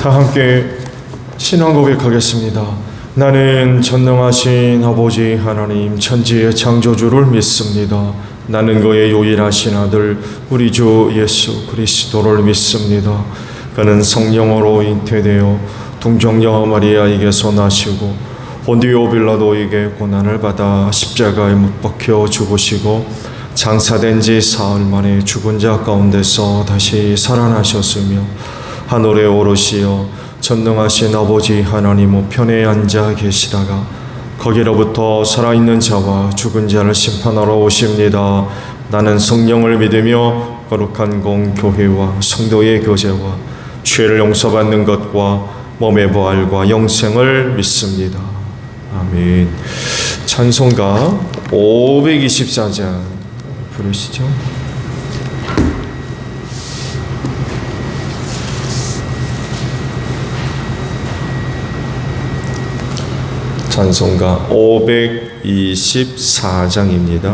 다 함께 신앙 고백하겠습니다. 나는 전능하신 아버지 하나님 천지의 창조주를 믿습니다. 나는 그의 유일하신 아들 우리 주 예수 그리스도를 믿습니다. 그는 성령으로 잉태되어 동정녀 마리아에게서 나시고 본디오 빌라도에게 고난을 받아 십자가에 못 박혀 죽으시고 장사된 지 사흘 만에 죽은 자 가운데서 다시 살아나셨으며 하늘에 오르시어 전능하신 아버지 하나님 우편에 앉아 계시다가 거기로부터 살아있는 자와 죽은 자를 심판하러 오십니다. 나는 성령을 믿으며 거룩한 공교회와 성도의 교제와 죄를 용서받는 것과 몸의 부활과 영생을 믿습니다. 아멘. 찬송가 524장 부르시죠. 찬송가 524장입니다.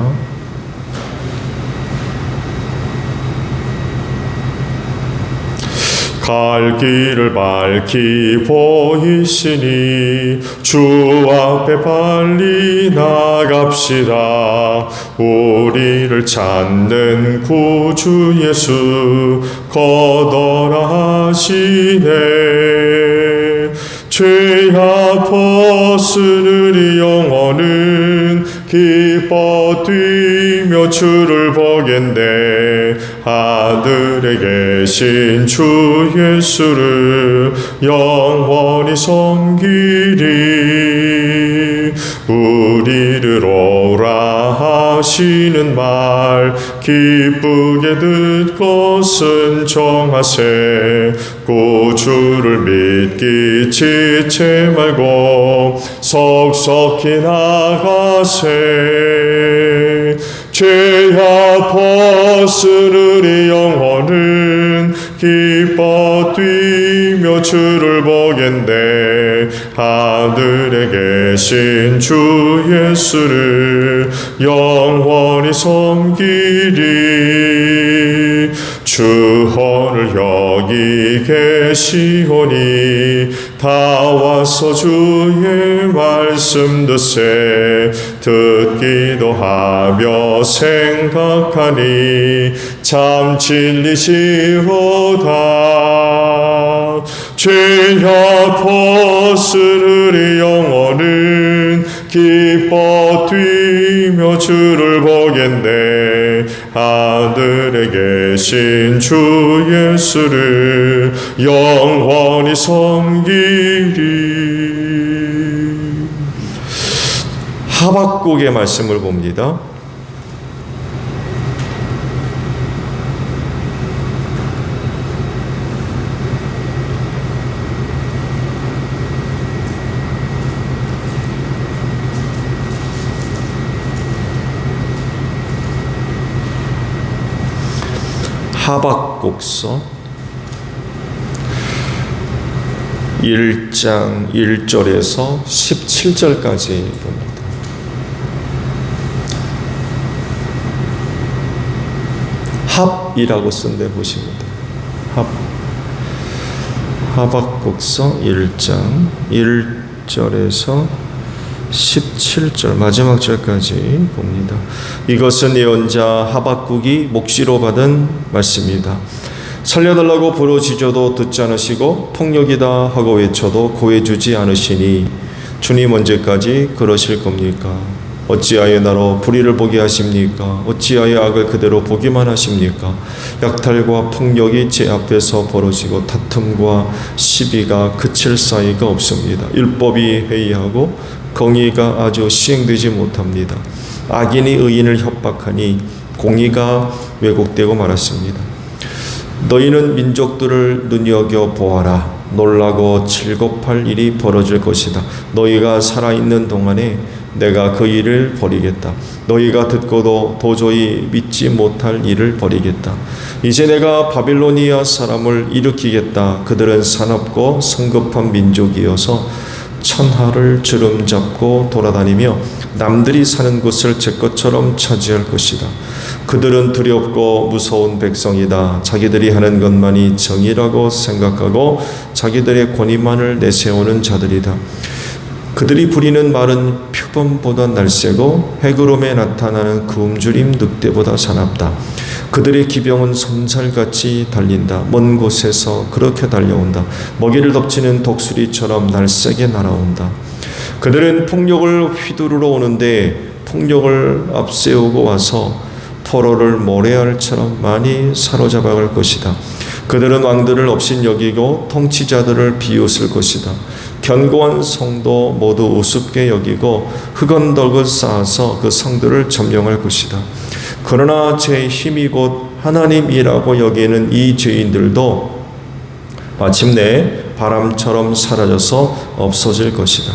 갈 길을 밝히 보이시니 주 앞에 빨리 나갑시다. 우리를 찾는 구주 예수 걷어라 하시네. 죄 아파 쓰느니 영혼은 기뻐 뛰며 주를 보겠네. 하늘에 계신 주 예수를 영원히 섬기리. 우리를 오라 하시는 말 기쁘게 듣고은 정하세. 구주를 믿기 지체 말고 속속히 나가세. 죄 아파 쓰느니 영혼은 기뻐 뛰며 주를 보겠네. 하늘에 계신 주 예수를 영원히 섬기리. 주 오늘 여기 계시오니 다 와서 주의 말씀 듣세. 듣기도 하며 생각하니 참 진리시로다. 죄 아파 쓰느니 영혼은 기뻐 뛰며 주를 보겠네. 하늘에 계신 주 예수를 영원히 섬기리. 하박국의 말씀을 봅니다. 하박국서 1장 1절에서 17절까지 봅니다. 합이라고 쓴 데 보십니다. 하박국서 1장 1절에서 17절 마지막 절까지 봅니다. 이것은 예언자 하박국이 묵시로 받은 말씀입니다. 살려달라고 부르짖어도 듣지 않으시고 폭력이다 하고 외쳐도 구해주지 않으시니 주님 언제까지 그러실 겁니까? 어찌하여 나로 불의를 보게 하십니까? 어찌하여 악을 그대로 보기만 하십니까? 약탈과 폭력이 제 앞에서 벌어지고 다툼과 시비가 그칠 사이가 없습니다. 율법이 회의하고 공의가 아주 시행되지 못합니다. 악인이 의인을 협박하니 공의가 왜곡되고 말았습니다. 너희는 민족들을 눈여겨보아라. 놀라고 즐겁할 일이 벌어질 것이다. 너희가 살아있는 동안에 내가 그 일을 버리겠다. 너희가 듣고도 도저히 믿지 못할 일을 버리겠다. 이제 내가 바빌로니아 사람을 일으키겠다. 그들은 사납고 성급한 민족이어서 천하를 주름잡고 돌아다니며 남들이 사는 곳을 제 것처럼 차지할 것이다. 그들은 두렵고 무서운 백성이다. 자기들이 하는 것만이 정의라고 생각하고 자기들의 권위만을 내세우는 자들이다. 그들이 부리는 말은 표범보다 날쌔고 해구름에 나타나는 굶주림 늑대보다 사납다. 그들의 기병은 솜살같이 달린다. 먼 곳에서 그렇게 달려온다. 먹이를 덮치는 독수리처럼 날쌔게 날아온다. 그들은 폭력을 휘두르러 오는데 폭력을 앞세우고 와서 포로를 모래알처럼 많이 사로잡아갈 것이다. 그들은 왕들을 업신여기고 통치자들을 비웃을 것이다. 견고한 성도 모두 우습게 여기고 흙언덕을 쌓아서 그 성들을 점령할 것이다. 그러나 제 힘이 곧 하나님이라고 여기는 이 죄인들도 마침내 바람처럼 사라져서 없어질 것이다.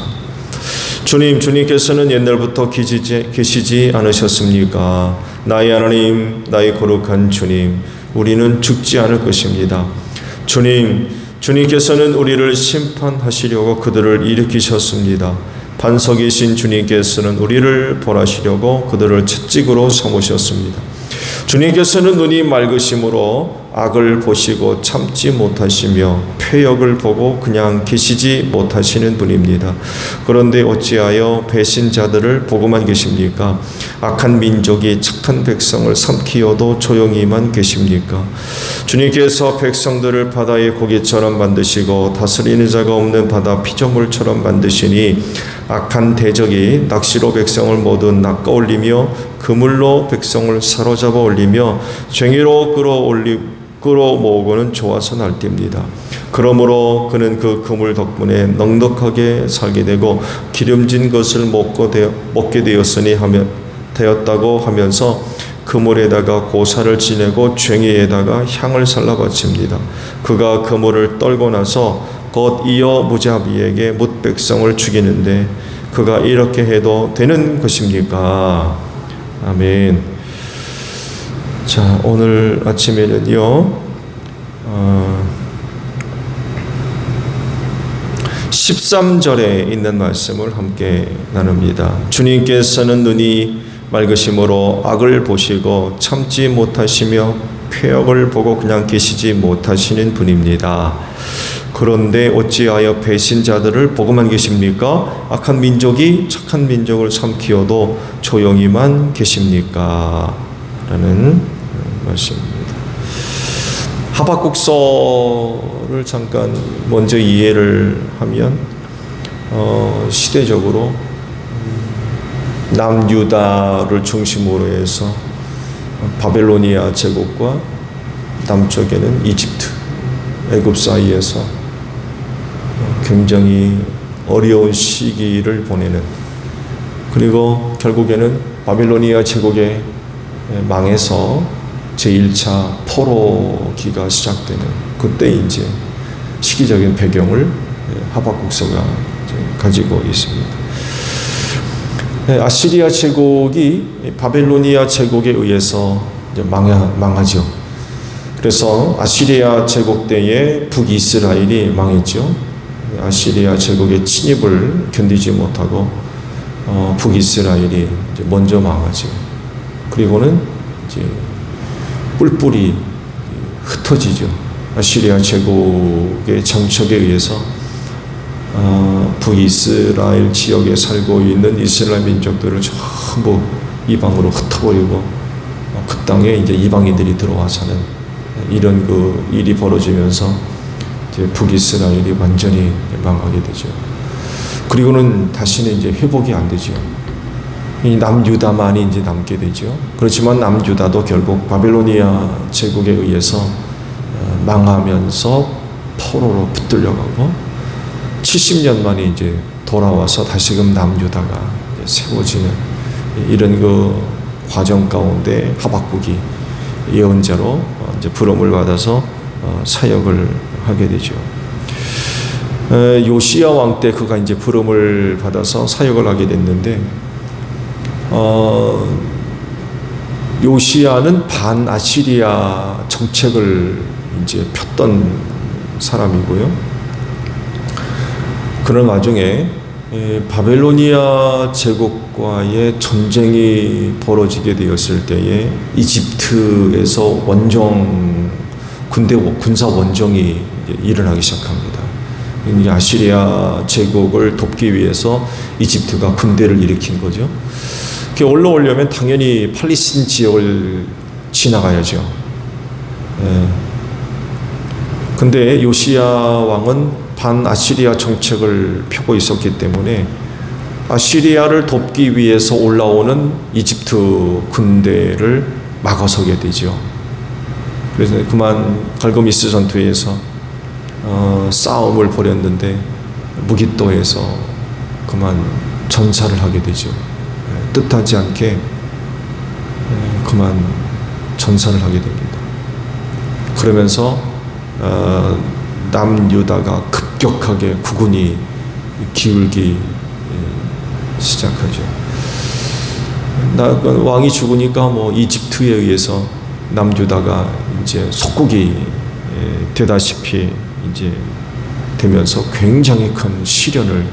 주님께서는 옛날부터 계시지 않으셨습니까? 나의 하나님, 나의 거룩한 주님, 우리는 죽지 않을 것입니다. 주님께서는 우리를 심판하시려고 그들을 일으키셨습니다. 반석이신 주님께서는 우리를 벌하시려고 그들을 채찍으로 삼으셨습니다. 주님께서는 눈이 맑으심으로 악을 보시고 참지 못하시며 패역을 보고 그냥 계시지 못하시는 분입니다. 그런데 어찌하여 배신자들을 보고만 계십니까? 악한 민족이 착한 백성을 삼키어도 조용히만 계십니까? 주님께서 백성들을 바다의 고기처럼 만드시고 다스리는 자가 없는 바다 피조물처럼 만드시니 악한 대적이 낚시로 백성을 모두 낚아올리며 그물로 백성을 사로잡아 올리며 쟁이로 끌어모으고는 좋아서 날뜁니다. 그러므로 그는 그 그물 덕분에 넉넉하게 살게 되고 기름진 것을 먹게 되었다고 하면서 그물에다가 고사를 지내고 쟁이에다가 향을 살라 바칩니다. 그가 그물을 떨고 나서 곧 이어 무자비에게 뭇백성을 죽이는데 그가 이렇게 해도 되는 것입니까? 아멘. 자, 오늘 아침에는요 13절에 있는 말씀을 함께 나눕니다. 주님께서는 눈이 맑으심으로 악을 보시고 참지 못하시며 패역을 보고 그냥 계시지 못하시는 분입니다. 그런데 어찌하여 배신자들을 보고만 계십니까? 악한 민족이 착한 민족을 삼키어도 조용히만 계십니까? 라는 말씀입니다. 하박국서를 잠깐 먼저 이해를 하면 시대적으로 남유다를 중심으로 해서 바벨로니아 제국과 남쪽에는 이집트, 애굽 사이에서 굉장히 어려운 시기를 보내는, 그리고 결국에는 바벨로니아 제국에 망해서 제1차 포로기가 시작되는 그때 이제 시기적인 배경을 하박국서가 가지고 있습니다. 아시리아 제국이 바벨로니아 제국에 의해서 이제 망하죠. 그래서 아시리아 제국 때에 북이스라엘이 망했죠. 아시리아 제국의 침입을 견디지 못하고 북이스라엘이 이제 먼저 망하죠. 그리고는 이제 뿔뿔이 흩어지죠. 아시리아 제국의 정책에 의해서 북이스라엘 지역에 살고 있는 이스라엘 민족들을 전부 이방으로 흩어버리고 그 땅에 이제 이방인들이 들어와 사는 이런 그 일이 벌어지면서 이제 북이스라엘이 완전히 망하게 되죠. 그리고는 다시는 이제 회복이 안 되죠. 이 남유다만이 이제 남게 되죠. 그렇지만 남유다도 결국 바벨로니아 제국에 의해서 망하면서 포로로 붙들려가고 70년 만에 이제 돌아와서 다시금 남유다가 세워지는 이런 그 과정 가운데 하박국이 예언자로 이제 부름을 받아서 사역을 하게 되죠. 요시야 왕 때 그가 이제 부름을 받아서 사역을 하게 됐는데, 요시야는 반아시리아 정책을 이제 폈던 사람이고요. 그런 와중에 바벨로니아 제국과의 전쟁이 벌어지게 되었을 때에 이집트에서 군사 원정이 일어나기 시작합니다. 아시리아 제국을 돕기 위해서 이집트가 군대를 일으킨 거죠. 그게 올라오려면 당연히 팔레스틴 지역을 지나가야죠. 근데 요시야 왕은 반아시리아 정책을 펴고 있었기 때문에 아시리아를 돕기 위해서 올라오는 이집트 군대를 막아서게 되죠. 그래서 그만 갈그미스 전투에서 싸움을 벌였는데 무기또에서 그만 전사를 하게 되죠. 뜻하지 않게 그만 전사를 하게 됩니다. 그러면서 남유다가 급격하게 국운이 기울기 시작하죠. 왕이 죽으니까 이집트에 의해서 남유다가 이제 속국이 되다시피 이제 되면서 굉장히 큰 시련을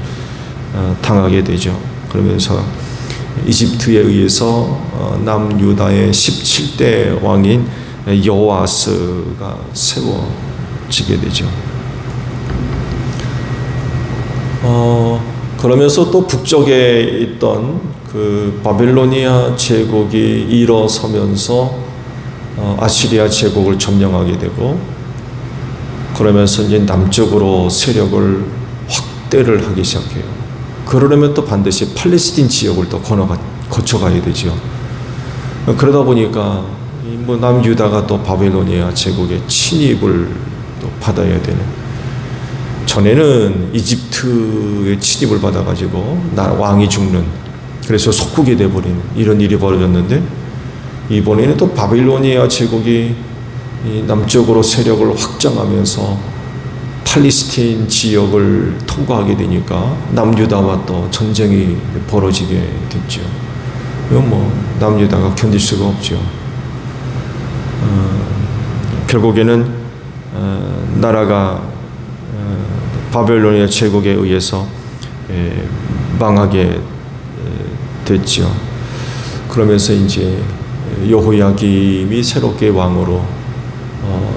당하게 되죠. 그러면서 이집트에 의해서 남유다의 17대 왕인 여호아스가 세워지게 되죠. 그러면서 또 북쪽에 있던 그 바벨로니아 제국이 일어서면서 아시리아 제국을 점령하게 되고, 그러면서 이제 남쪽으로 세력을 확대를 하기 시작해요. 그러려면 또 반드시 팔레스틴 지역을 또 거쳐가야 되죠. 그러다 보니까 남유다가 또 바벨로니아 제국의 침입을 또 받아야 되는, 전에는 이집트의 침입을 받아가지고 왕이 죽는, 그래서 속국이 돼버리는 이런 일이 벌어졌는데, 이번에는 또 바빌로니아 제국이 남쪽으로 세력을 확장하면서 팔레스틴 지역을 통과하게 되니까 남유다와 또 전쟁이 벌어지게 됐죠. 이건 남유다가 견딜 수가 없죠. 결국에는 나라가 바벨로니아 제국에 의해서 망하게 됐죠. 그러면서 이제 여호야김이 새롭게 왕으로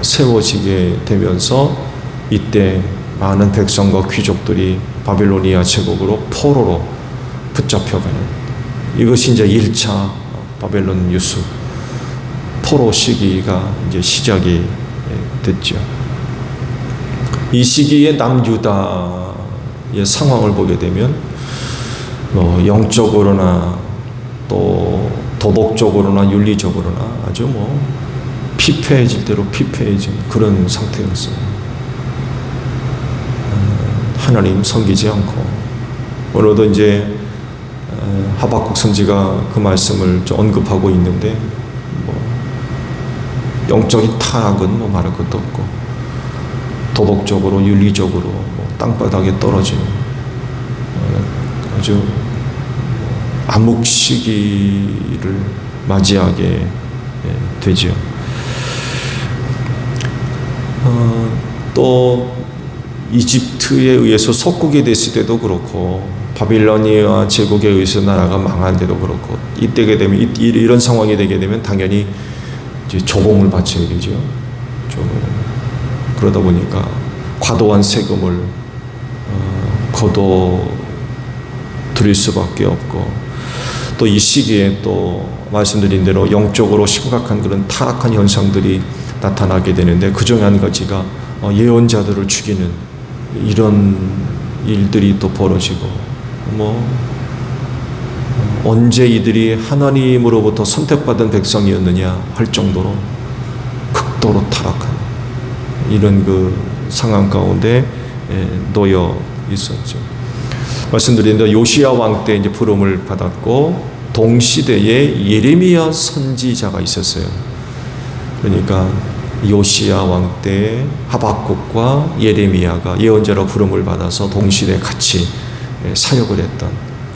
세워지게 되면서, 이때 많은 백성과 귀족들이 바벨로니아 제국으로 포로로 붙잡혀가는, 이것이 이제 1차 바벨론 유수 포로 시기가 이제 시작이 됐죠. 이 시기에 남유다의 상황을 보게 되면 영적으로나 또 도덕적으로나 윤리적으로나 아주 피폐해질 대로 피폐해진 그런 상태였어요. 하나님 섬기지 않고, 오늘도 이제 하박국 선지가 그 말씀을 좀 언급하고 있는데, 영적인 타락은 말할 것도 없고, 도덕적으로 윤리적으로 땅바닥에 떨어지는 아주 암흑 시기를 맞이하게 되죠. 또 이집트에 의해서 속국이 됐을 때도 그렇고, 바빌로니아 제국에 의해서 나라가 망한 때도 그렇고, 이때게 되면 이런 상황이 되게 되면 당연히 이제 조공을 바쳐야 되죠. 그러다 보니까 과도한 세금을 거둬들일 수밖에 없고, 또 이 시기에 또 말씀드린 대로 영적으로 심각한 그런 타락한 현상들이 나타나게 되는데, 그 중에 한 가지가 예언자들을 죽이는 이런 일들이 또 벌어지고, 언제 이들이 하나님으로부터 선택받은 백성이었느냐 할 정도로 극도로 타락한 이런 그 상황 가운데 놓여 있었죠. 말씀드린 대로 요시야 왕 때 이제 부름을 받았고, 동시대에 예레미야 선지자가 있었어요. 그러니까 요시야 왕 때 하박국과 예레미야가 예언자로 부름을 받아서 동시대에 같이 사역을 했던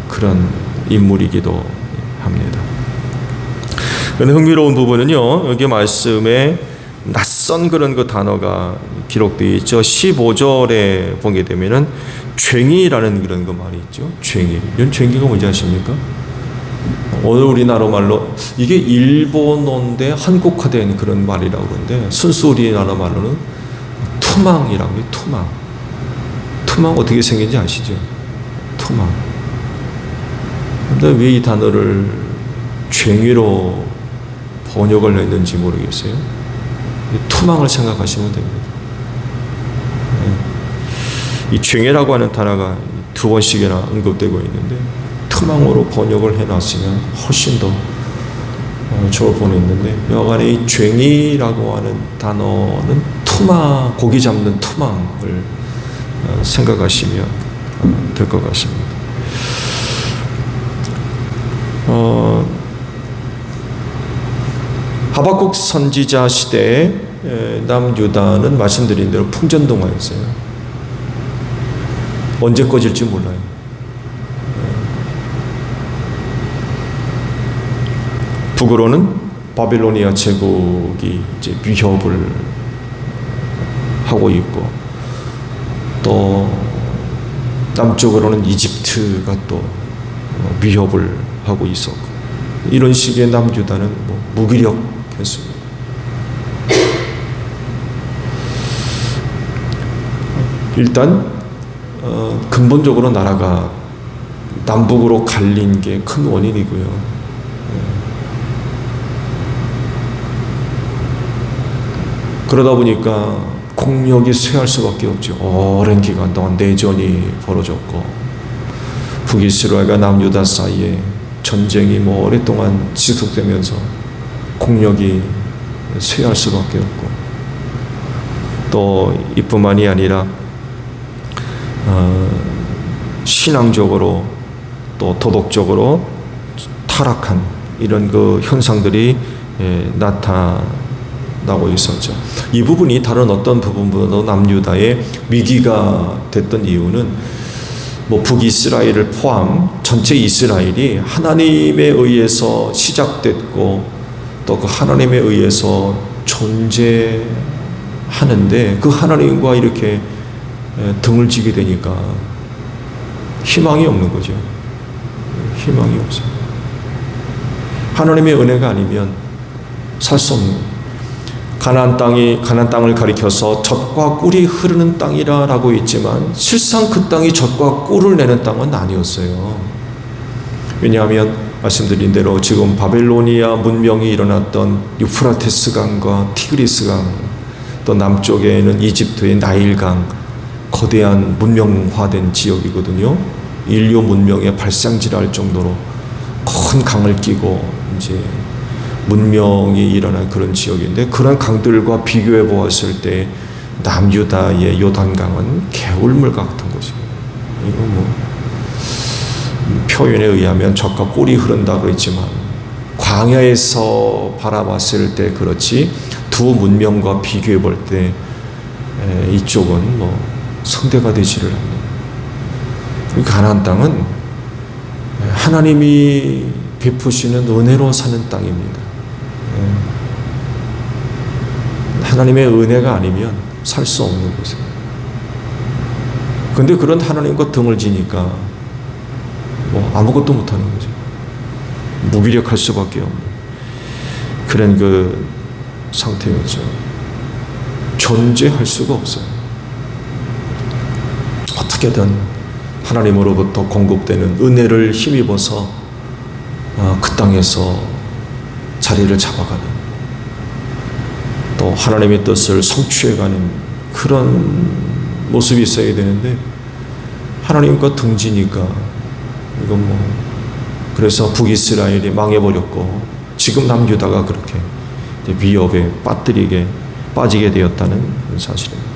그런 인물이기도 합니다. 그런데 흥미로운 부분은요, 여기 말씀에 낯선 그런 그 단어가 기록되어 있죠. 15절에 보게 되면은 쟁이라는 그런 거 말이 있죠. 쟁이. 이런 쟁이가 뭔지 아십니까? 오늘 우리나라 말로 이게 일본어인데 한국화된 그런 말이라고 그러는데 순수 우리나라 말로는 투망이라고 해요. 투망. 투망 어떻게 생긴지 아시죠? 투망. 근데 왜 이 단어를 쟁이로 번역을 했는지 모르겠어요. 투망을 생각하시면 됩니다. 이 쟁이라고 하는 단어가 두 번씩이나 언급되고 있는데 투망으로 번역을 해놨으면 훨씬 더 좋을 뻔했는데 여간에 이 쟁이라고 하는 단어는 투망, 고기 잡는 투망을 생각하시면 될 것 같습니다. 하박국 선지자 시대에 남유다는 말씀드린 대로 풍전등화였어요. 언제 꺼질지 몰라요. 북으로는 바빌로니아 제국이 이제 위협을 하고 있고, 또 남쪽으로는 이집트가 또 위협을 하고 있었고, 이런 식의 남유다는 무기력했습니다. 일단 근본적으로 나라가 남북으로 갈린 게 큰 원인이고요. 그러다 보니까 국력이 쇠할 수밖에 없죠. 오랜 기간 동안 내전이 벌어졌고, 북이스라엘과 남유다 사이에 전쟁이 오랫동안 지속되면서 국력이 쇠할 수밖에 없고, 또 이뿐만이 아니라 신앙적으로 또 도덕적으로 타락한 이런 그 현상들이 나타나고 있었죠. 이 부분이 다른 어떤 부분보다도 남유다의 위기가 됐던 이유는 북이스라엘을 포함 전체 이스라엘이 하나님에 의해서 시작됐고 또 그 하나님에 의해서 존재하는데 그 하나님과 이렇게 등을 지게 되니까 희망이 없는 거죠. 희망이 없어요. 하나님의 은혜가 아니면 살 수 없는 거예요. 가나안 땅을 가리켜서 젖과 꿀이 흐르는 땅이라고 있지만 실상 그 땅이 젖과 꿀을 내는 땅은 아니었어요. 왜냐하면 말씀드린 대로 지금 바벨로니아 문명이 일어났던 유프라테스 강과 티그리스 강, 또 남쪽에는 이집트의 나일강, 거대한 문명화된 지역이거든요. 인류 문명의 발상지랄 정도로 큰 강을 끼고 이제 문명이 일어난 그런 지역인데, 그런 강들과 비교해 보았을 때 남유다의 요단강은 개울물 같은 곳이에요. 이거 표현에 의하면 젖과 꿀이 흐른다 그랬지만 광야에서 바라봤을 때 그렇지 두 문명과 비교해 볼 때 이쪽은 성대가 되지를 않는, 가나안 땅은 하나님이 베푸시는 은혜로 사는 땅입니다. 하나님의 은혜가 아니면 살 수 없는 곳이에요. 근데 그런 하나님과 등을 지니까 아무것도 못하는 거죠. 무기력할 수밖에 없는 그런 그 상태였죠. 존재할 수가 없어요. 어떻게든 하나님으로부터 공급되는 은혜를 힘입어서 그 땅에서 자리를 잡아가는, 또 하나님의 뜻을 성취해가는 그런 모습이 있어야 되는데 하나님과 등지니까 이건 그래서 북이스라엘이 망해버렸고 지금 남유다가 그렇게 위협에 빠지게 되었다는 사실입니다.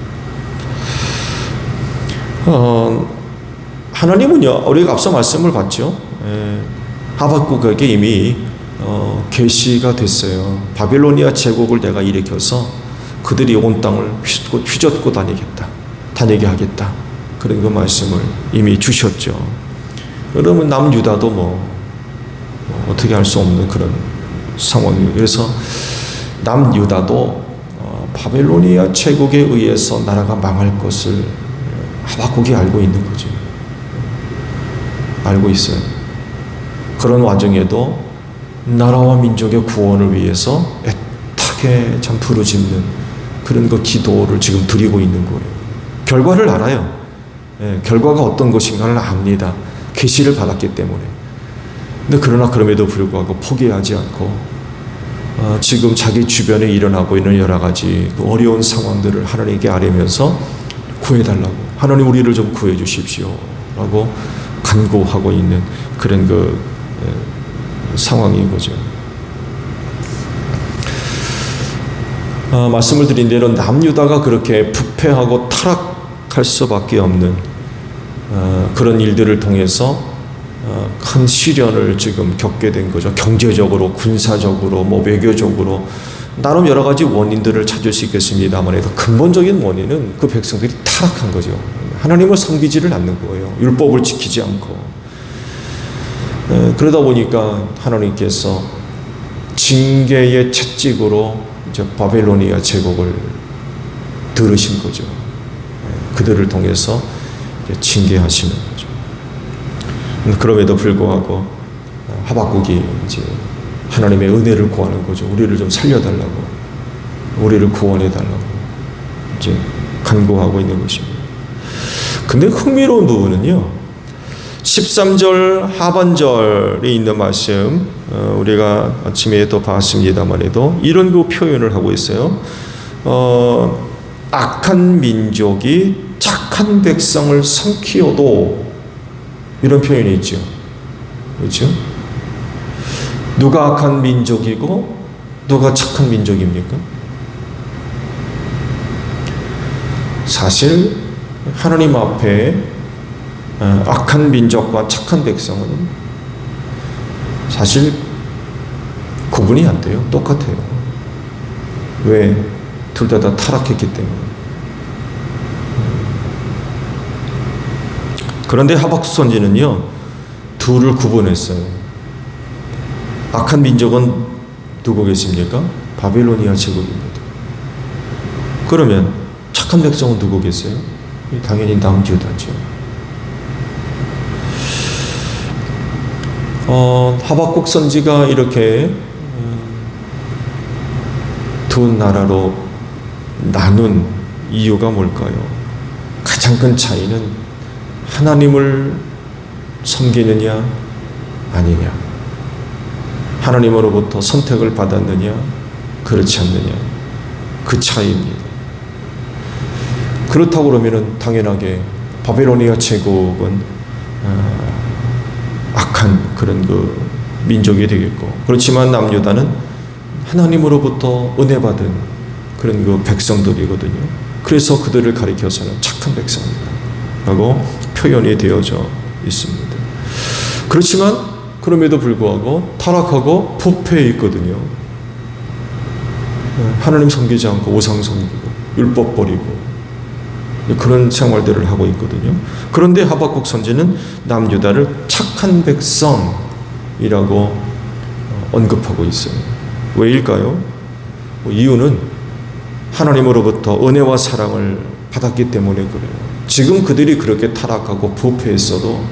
하나님은요, 우리가 앞서 말씀을 봤죠. 하박국에게 이미 계시가 됐어요. 바빌로니아 제국을 내가 일으켜서 그들이 온 땅을 휘젓고 다니게 하겠다. 그런 그 말씀을 이미 주셨죠. 그러면 남유다도 어떻게 할 수 없는 그런 상황이에요. 그래서 남유다도 바빌로니아 제국에 의해서 나라가 망할 것을 하박국이 알고 있는 거죠. 알고 있어요. 그런 와중에도 나라와 민족의 구원을 위해서 애타게 참 부르짖는 그런 그 기도를 지금 드리고 있는 거예요. 결과를 알아요. 결과가 어떤 것인가를 압니다. 계시를 받았기 때문에. 근데 그러나 그럼에도 불구하고 포기하지 않고 지금 자기 주변에 일어나고 있는 여러 가지 그 어려운 상황들을 하나님께 아뢰면서 구해달라고, 하나님 우리를 좀 구해 주십시오 라고 간구하고 있는 그런 그 상황인 거죠. 말씀을 드린 대로 남유다가 그렇게 부패하고 타락할 수밖에 없는 그런 일들을 통해서 큰 시련을 지금 겪게 된 거죠. 경제적으로, 군사적으로, 외교적으로 나름 여러 가지 원인들을 찾을 수 있겠습니다만 해도 근본적인 원인은 그 백성들이 타락한 거죠. 하나님을 섬기지를 않는 거예요. 율법을 지키지 않고. 그러다 보니까 하나님께서 징계의 채찍으로 이제 바벨로니아 제국을 들으신 거죠. 그들을 통해서 징계하시는 거죠. 그럼에도 불구하고 하박국이 이제 하나님의 은혜를 구하는 거죠. 우리를 좀 살려달라고, 우리를 구원해달라고 이제 간구하고 있는 것입니다. 근데 흥미로운 부분은요, 13절 하반절에 있는 말씀, 우리가 아침에 또 봤습니다만 해도 이런 그 표현을 하고 있어요. 악한 민족이 착한 백성을 삼키어도, 이런 표현이 있죠. 그렇죠? 누가 악한 민족이고 누가 착한 민족입니까? 사실 하나님 앞에 악한 민족과 착한 백성은 사실 구분이 안 돼요. 똑같아요. 왜? 둘 다 타락했기 때문에. 그런데 하박국 선지는요, 둘을 구분했어요. 악한 민족은 누구겠습니까? 바빌로니아 제국입니다. 그러면 착한 백성은 누구겠어요? 당연히 남유다죠. 하박국 선지가 이렇게 두 나라로 나눈 이유가 뭘까요? 가장 큰 차이는 하나님을 섬기느냐 아니냐, 하나님으로부터 선택을 받았느냐 그렇지 않느냐, 그 차이입니다. 그렇다고 그러면 당연하게 바벨로니아 제국은 악한 그런 그 민족이 되겠고, 그렇지만 남유다는 하나님으로부터 은혜 받은 그런 그 백성들이거든요. 그래서 그들을 가리켜서는 착한 백성이다 라고 표현이 되어져 있습니다. 그렇지만 그럼에도 불구하고 타락하고 부패해 있거든요. 하나님 섬기지 않고 우상 섬기고 율법 버리고 그런 생활들을 하고 있거든요. 그런데 하박국 선지는 남유다를 착한 백성이라고 언급하고 있어요. 왜일까요? 이유는 하나님으로부터 은혜와 사랑을 받았기 때문에 그래요. 지금 그들이 그렇게 타락하고 부패했어도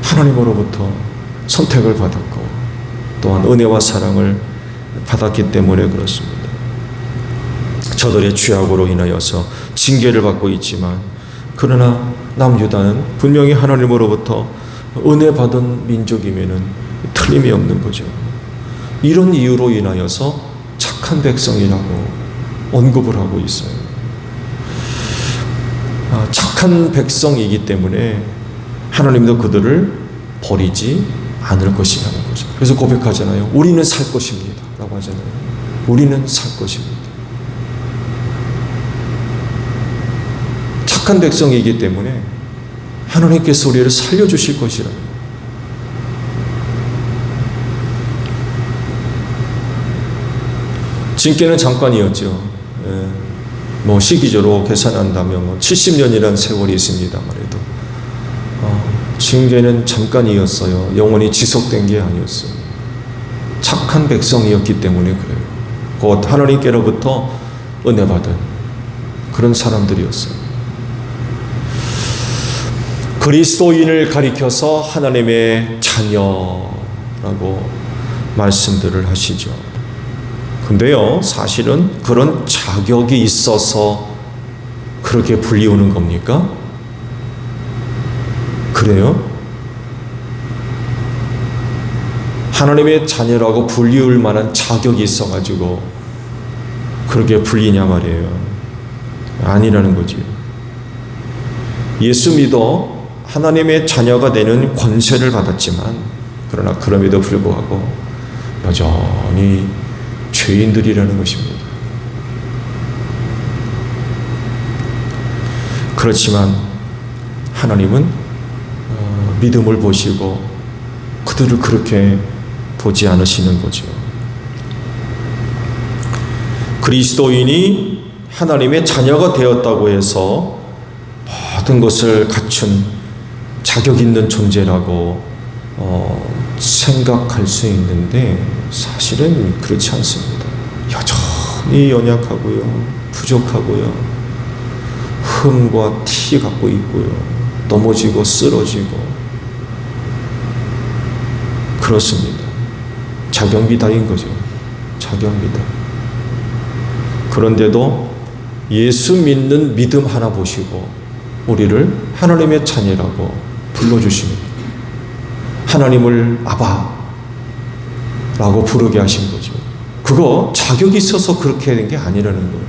하나님으로부터 선택을 받았고 또한 은혜와 사랑을 받았기 때문에 그렇습니다. 저들의 죄악으로 인하여서 징계를 받고 있지만, 그러나 남유다는 분명히 하나님으로부터 은혜 받은 민족이면은 틀림이 없는 거죠. 이런 이유로 인하여서 착한 백성이라고 언급을 하고 있어요. 착한 백성이기 때문에 하나님도 그들을 버리지 않을 것이라는 거죠. 그래서 고백하잖아요. 우리는 살 것입니다 라고 하잖아요. 우리는 살 것입니다. 착한 백성이기 때문에 하나님께서 우리를 살려주실 것이라는 거예요. 징계는 잠깐이었죠. 시기적으로 계산한다면 70년이라는 세월이 있습니다만 해도 징계는 잠깐이었어요. 영원히 지속된 게 아니었어요. 착한 백성이었기 때문에 그래요. 곧 하나님께로부터 은혜 받은 그런 사람들이었어요. 그리스도인을 가리켜서 하나님의 자녀라고 말씀들을 하시죠. 근데요, 사실은 그런 자격이 있어서 그렇게 불리우는 겁니까? 그래요? 하나님의 자녀라고 불리울 만한 자격이 있어가지고 그렇게 불리냐 말이에요. 아니라는 거지. 예수 믿어 하나님의 자녀가 되는 권세를 받았지만, 그러나 그럼에도 불구하고 여전히 죄인들이라는 것입니다. 그렇지만 하나님은 믿음을 보시고 그들을 그렇게 보지 않으시는 거죠. 그리스도인이 하나님의 자녀가 되었다고 해서 모든 것을 갖춘 자격 있는 존재라고 생각할 수 있는데 사실은 그렇지 않습니다. 여전히 연약하고요, 부족하고요, 흠과 티 갖고 있고요, 넘어지고 쓰러지고 그렇습니다. 자격미다인 거죠. 자격미다. 그런데도 예수 믿는 믿음 하나 보시고 우리를 하나님의 자녀라고 불러주십니다. 하나님을 아바라고 부르게 하신 거죠. 그거 자격이 있어서 그렇게 된 게 아니라는 거예요.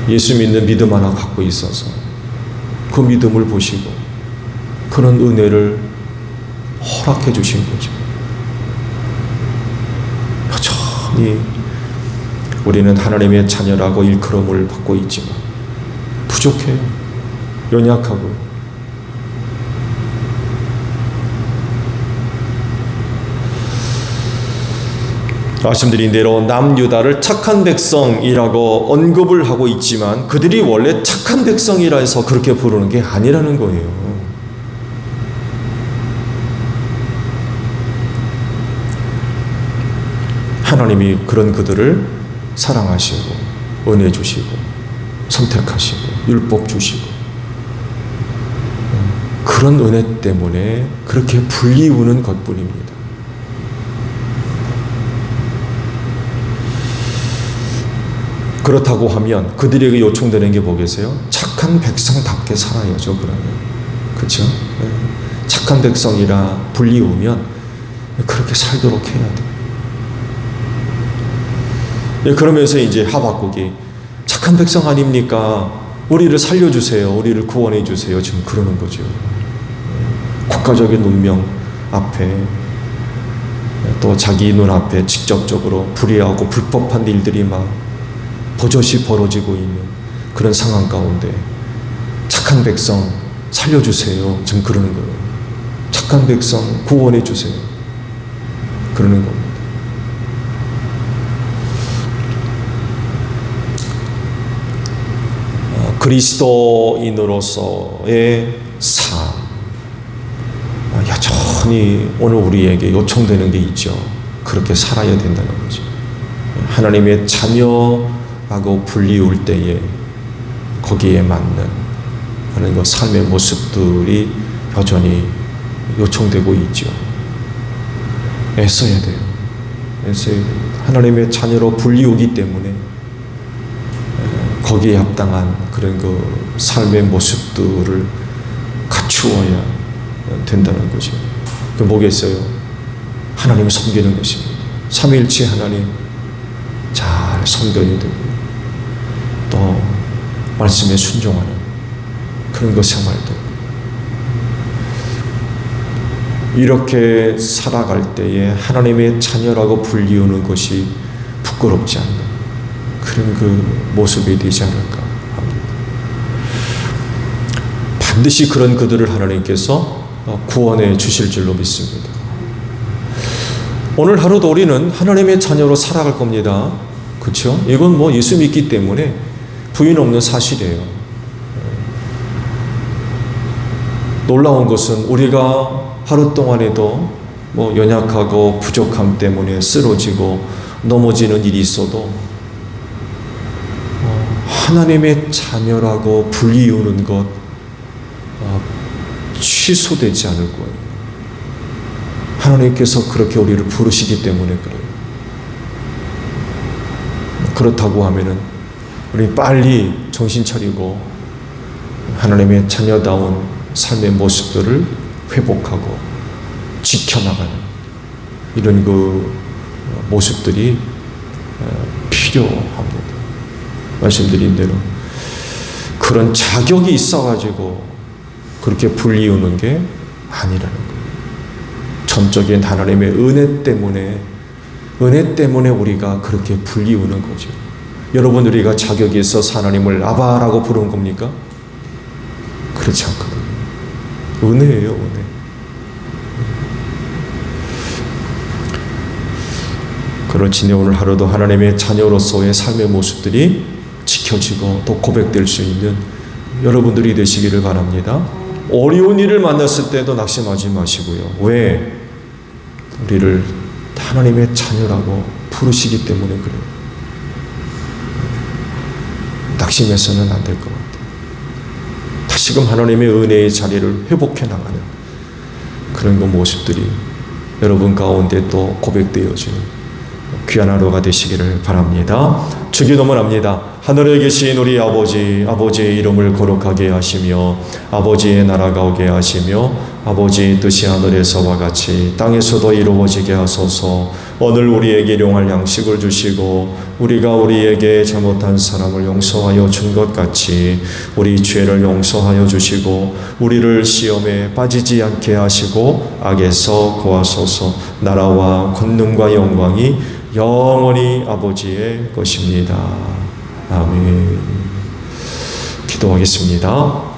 예수 믿는 믿음 하나 갖고 있어서 그 믿음을 보시고 그런 은혜를 허락해 주신 거죠. 여전히 우리는 하나님의 자녀라고 일컬음을 받고 있지만 부족해요. 연약하고. 말씀드린 대로 남유다를 착한 백성이라고 언급을 하고 있지만 그들이 원래 착한 백성이라 해서 그렇게 부르는 게 아니라는 거예요. 하나님이 그런 그들을 사랑하시고 은혜 주시고 선택하시고 율법 주시고 그런 은혜 때문에 그렇게 불리우는 것뿐입니다. 그렇다고 하면 그들에게 요청되는 게 뭐겠어요? 착한 백성답게 살아야죠. 그러면 그렇죠? 착한 백성이라 불리우면 그렇게 살도록 해야 돼. 그러면서 이제 하박국이 착한 백성 아닙니까? 우리를 살려주세요. 우리를 구원해 주세요. 지금 그러는 거죠. 국가적인 운명 앞에 또 자기 눈앞에 직접적으로 불의하고 불법한 일들이 막 버젓이 벌어지고 있는 그런 상황 가운데 착한 백성 살려주세요. 지금 그러는 거예요. 착한 백성 구원해 주세요. 그러는 겁니다. 그리스도인으로서의 삶, 여전히 오늘 우리에게 요청되는 게 있죠. 그렇게 살아야 된다는 거죠. 하나님의 자녀라고 불리울 때에 거기에 맞는 그런 그 삶의 모습들이 여전히 요청되고 있죠. 애써야 돼요. 애써야 됩니다. 하나님의 자녀로 불리우기 때문에 거기에 합당한 그런 그 삶의 모습들을 갖추어야 된다는 거죠. 그 뭐겠어요? 하나님을 섬기는 것입니다. 삼위일체 하나님 잘 섬겨야 되고 또 말씀에 순종하는 그런 그 생활도 이렇게 살아갈 때에 하나님의 자녀라고 불리우는 것이 부끄럽지 않는 그런 그 모습이 되지 않을까 합니다. 반드시 그런 그들을 하나님께서 구원해 주실 줄로 믿습니다. 오늘 하루도 우리는 하나님의 자녀로 살아갈 겁니다. 그렇죠? 이건 뭐 예수 믿기 때문에 부인 없는 사실이에요. 놀라운 것은 우리가 하루 동안에도 뭐 연약하고 부족함 때문에 쓰러지고 넘어지는 일이 있어도 하나님의 자녀라고 불리우는 것 취소되지 않을 거예요. 하나님께서 그렇게 우리를 부르시기 때문에 그래요. 그렇다고 하면은 우리 빨리 정신 차리고 하나님의 자녀다운 삶의 모습들을 회복하고 지켜나가는 이런 그 모습들이 필요합니다. 말씀드린 대로 그런 자격이 있어가지고 그렇게 불리우는 게 아니라는 거예요. 전적인 하나님의 은혜 때문에 우리가 그렇게 불리우는 거죠. 여러분, 우리가 자격이 있어서 하나님을 아바라고 부르는 겁니까? 그렇지 않거든요. 은혜예요, 은혜. 그렇지, 오늘 하루도 하나님의 자녀로서의 삶의 모습들이 지켜지고 또 고백될 수 있는 여러분들이 되시기를 바랍니다. 어려운 일을 만났을 때도 낙심하지 마시고요. 왜? 우리를 하나님의 자녀라고 부르시기 때문에 그래요. 낙심해서는 안 될 것 같아요. 다시금 하나님의 은혜의 자리를 회복해 나가는 그런 그 모습들이 여러분 가운데 또 고백되어지는 귀한 하루가 되시기를 바랍니다. 주기 너무납니다. 하늘에 계신 우리 아버지의 이름을 거룩하게 하시며 아버지의 나라가 오게 하시며 아버지의 뜻이 하늘에서와 같이 땅에서도 이루어지게 하소서. 오늘 우리에게 일용할 양식을 주시고 우리가 우리에게 잘못한 사람을 용서하여 준 것 같이 우리 죄를 용서하여 주시고 우리를 시험에 빠지지 않게 하시고 악에서 구하소서. 나라와 권능과 영광이 영원히 아버지의 것입니다. 아멘. 기도하겠습니다.